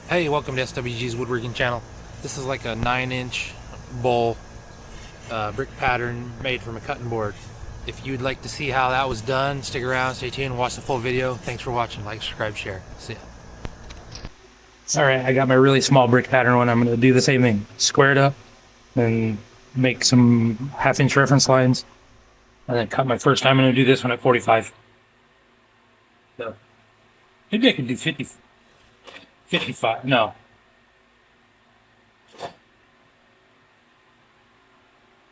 Hey, welcome to SWG's woodworking channel. This is like a 9-inch bowl brick pattern made from a cutting board. If you'd like to see how that was done, stick around, stay tuned, watch the full video. Thanks for watching. Like, subscribe, share. See ya. Alright, I got my really small brick pattern one. I'm going to do the same thing. Square it up and make some half-inch reference lines. And then cut my first time. I'm going to do this one at 45. So maybe I could do 50, 55. No.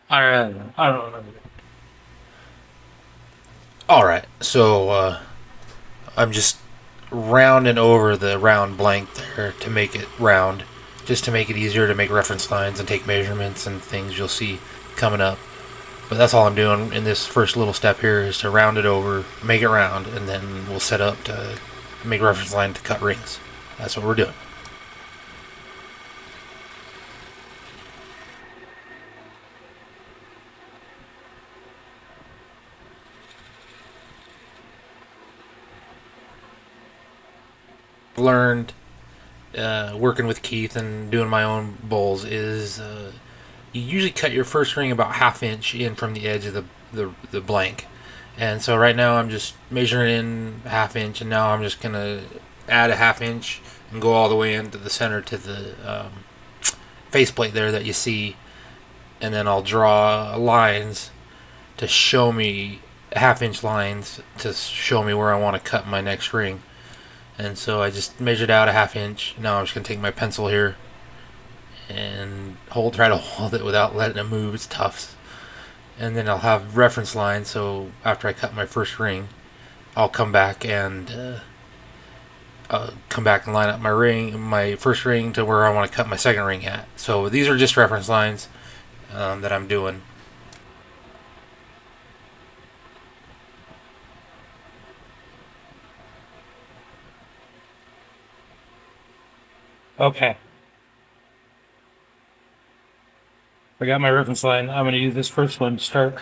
I don't know. Alright, so I'm just rounding over the round blank there to make it round, just to make it easier to make reference lines and take measurements and things you'll see coming up. But that's all I'm doing in this first little step here is to round it over, make it round, and then we'll set up to make a reference line to cut rings. That's what we're doing. Learned working with Keith and doing my own bowls is you usually cut your first ring about ½ inch in from the edge of the blank. And so right now I'm just measuring in ½ inch, and now I'm just gonna add a ½ inch and go all the way into the center to the faceplate there that you see, and then I'll draw lines to show me ½ inch lines to show me where I want to cut my next ring. And so I just measured out a ½ inch. Now I'm just gonna take my pencil here and try to hold it without letting it move. It's tough. And then I'll have reference lines. So after I cut my first ring, I'll come back and line up my first ring, to where I want to cut my second ring at. So these are just reference lines that I'm doing. Okay. I got my reference line. I'm going to use this first one to start.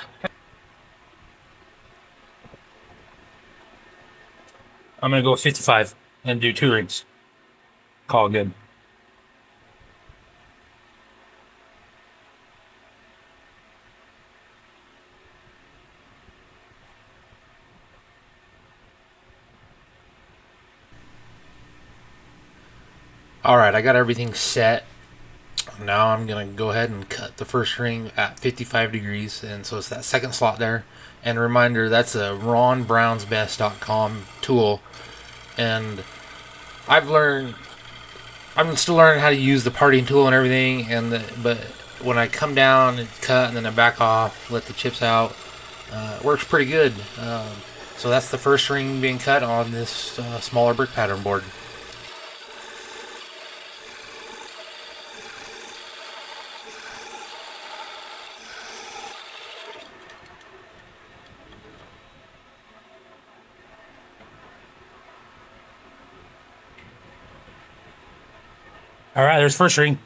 I'm going to go 55 and do 2 rings. Call it good. Alright, I got everything set. Now I'm going to go ahead and cut the first ring at 55 degrees. And so it's that second slot there. And a reminder, that's a ronbrownsbest.com tool. And I'm still learning how to use the parting tool and everything. But when I come down and cut and then I back off, let the chips out, it works pretty good. So that's the first ring being cut on this smaller brick pattern board. All right, there's first ring.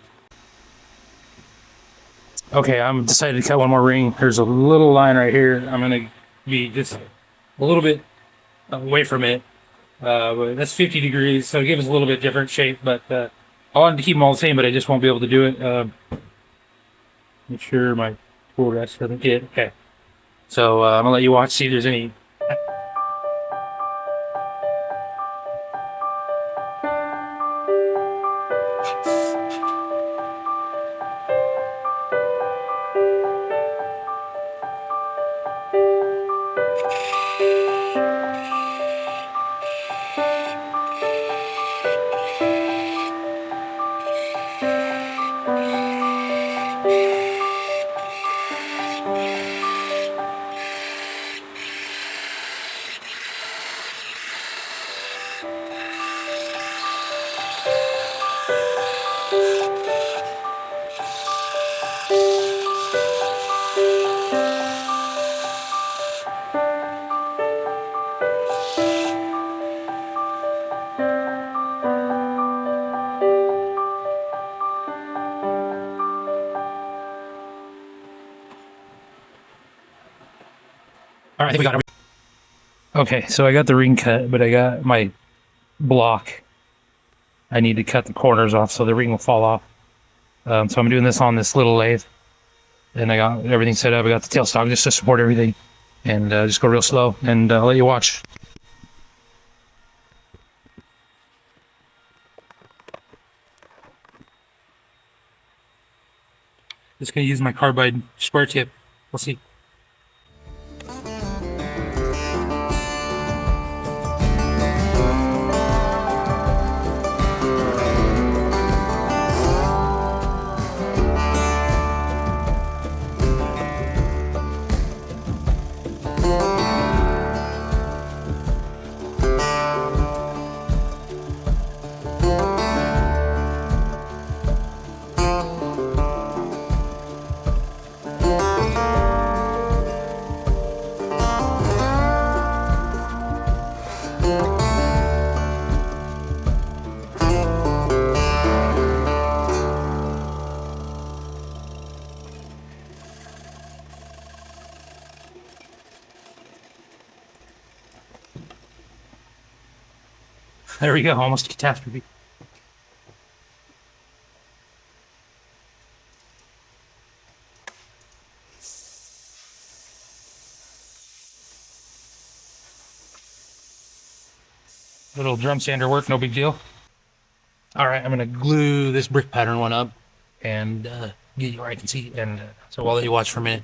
Okay, I'm decided to cut one more ring. There's a little line right here. I'm going to be just a little bit away from it. But that's 50 degrees, so it gives us a little bit different shape. But I wanted to keep them all the same, but I just won't be able to do it. Make sure my tool rest doesn't get. Okay, so I'm gonna let you watch, see if there's any. All right, I think we got it. Okay, so I got the ring cut, but I got my block. I need to cut the corners off so the ring will fall off. So I'm doing this on this little lathe, and I got everything set up. I got the tailstock just to support everything, and just go real slow, and I'll let you watch. Just gonna use my carbide square tip. We'll see. There we go, almost a catastrophe. Little drum sander work, no big deal. All right, I'm gonna glue this brick pattern one up and get you where I can see, and so I'll let you watch for a minute.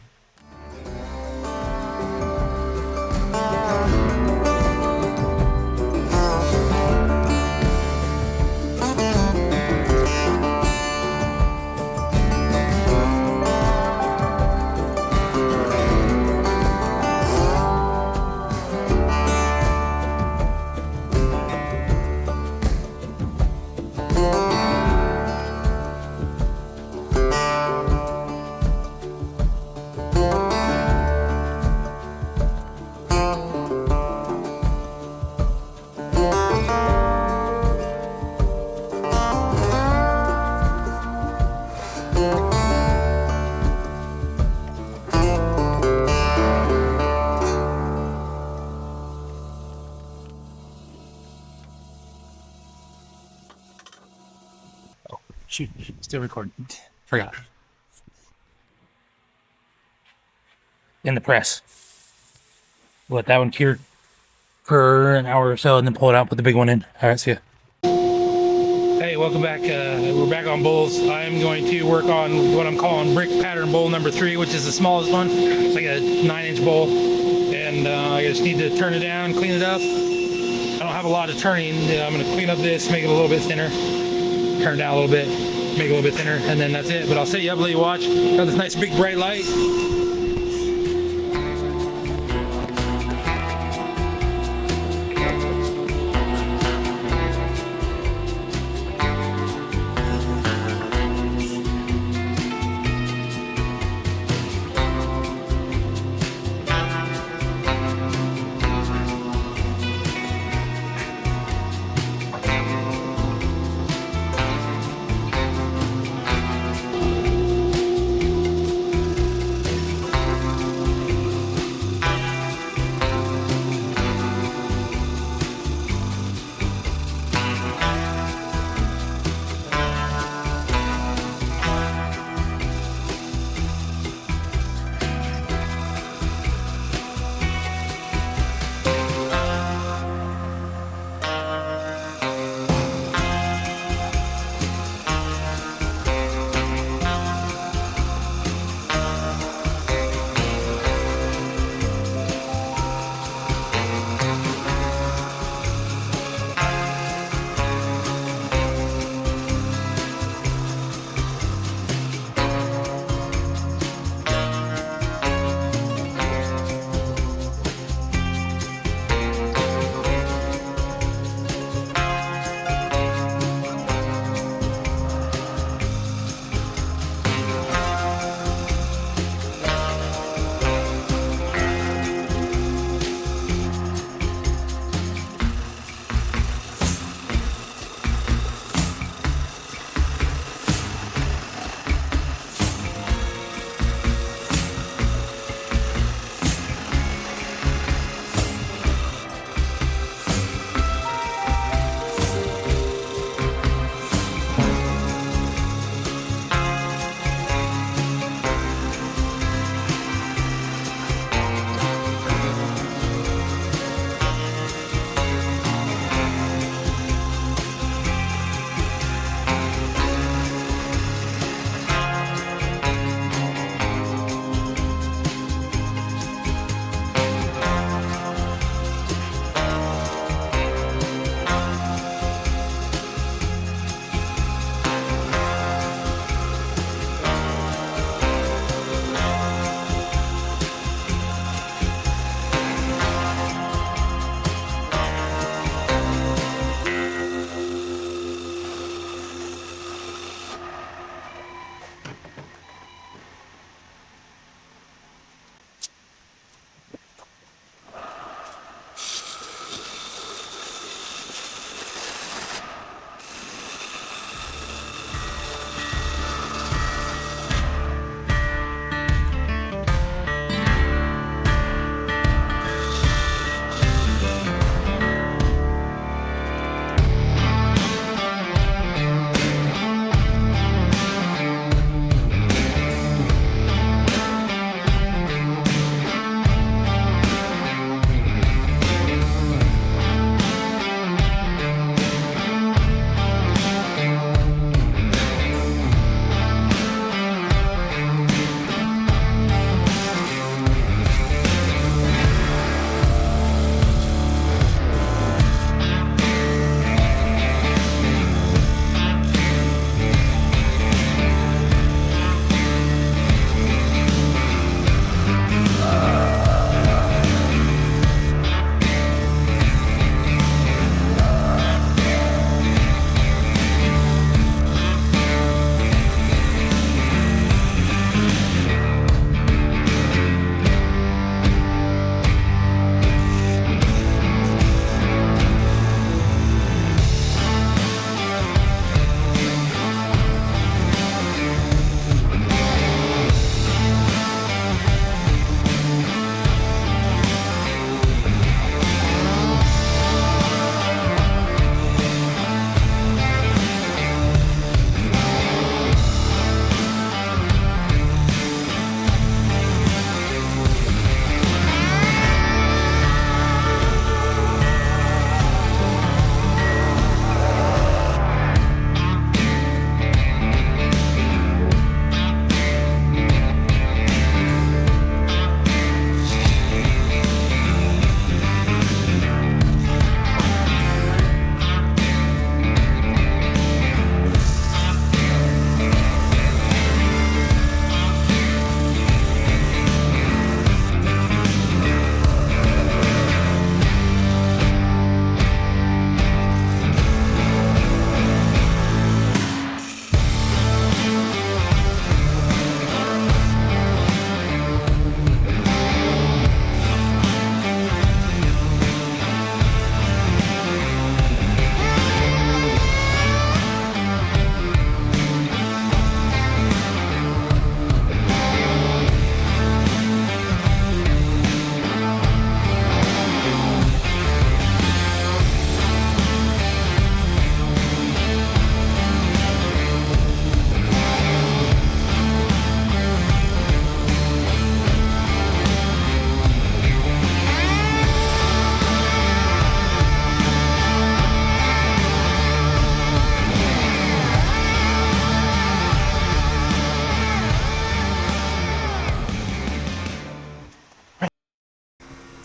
Shoot, still recording. Forgot. In the press. Let that one cure for an hour or so and then pull it out, put the big one in. All right, see ya. Hey, welcome back. We're back on bowls. I'm going to work on what I'm calling brick pattern bowl number 3, which is the smallest one. It's like a 9-inch bowl. And I just need to turn it down, clean it up. I don't have a lot of turning. I'm going to clean up this, make it a little bit thinner. Turn it down a little bit, make it a little bit thinner, and then that's it. But I'll set you up, let you watch. Got this nice big bright light.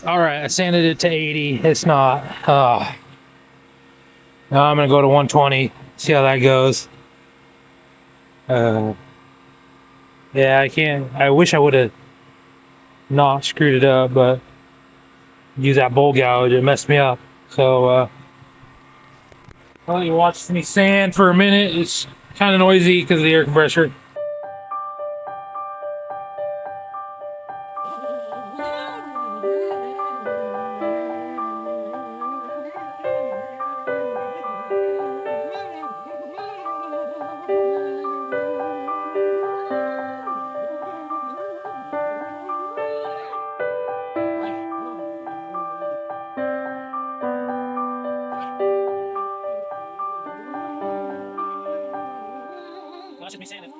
All right, I sanded it to 80. It's not. Now I'm gonna go to 120. See how that goes. Yeah, I can't. I wish I would have not screwed it up, but use that bowl gouge. It messed me up. So, well, you watch me sand for a minute. It's kind of noisy because of the air compressor. Watch me sand it.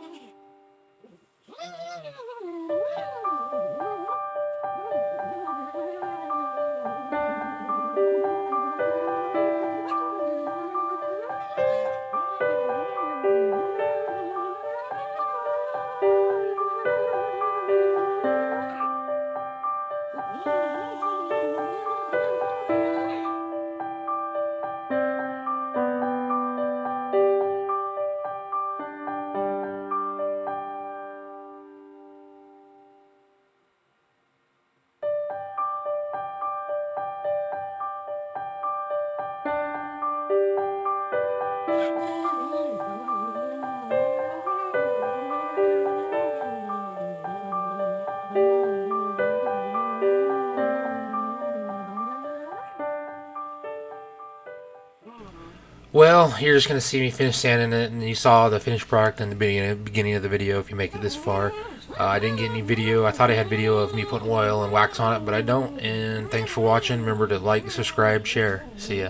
Well, you're just going to see me finish sanding it, and you saw the finished product in the beginning of the video if you make it this far. I didn't get any video. I thought I had video of me putting oil and wax on it, but I don't. And thanks for watching. Remember to like, subscribe, share. See ya.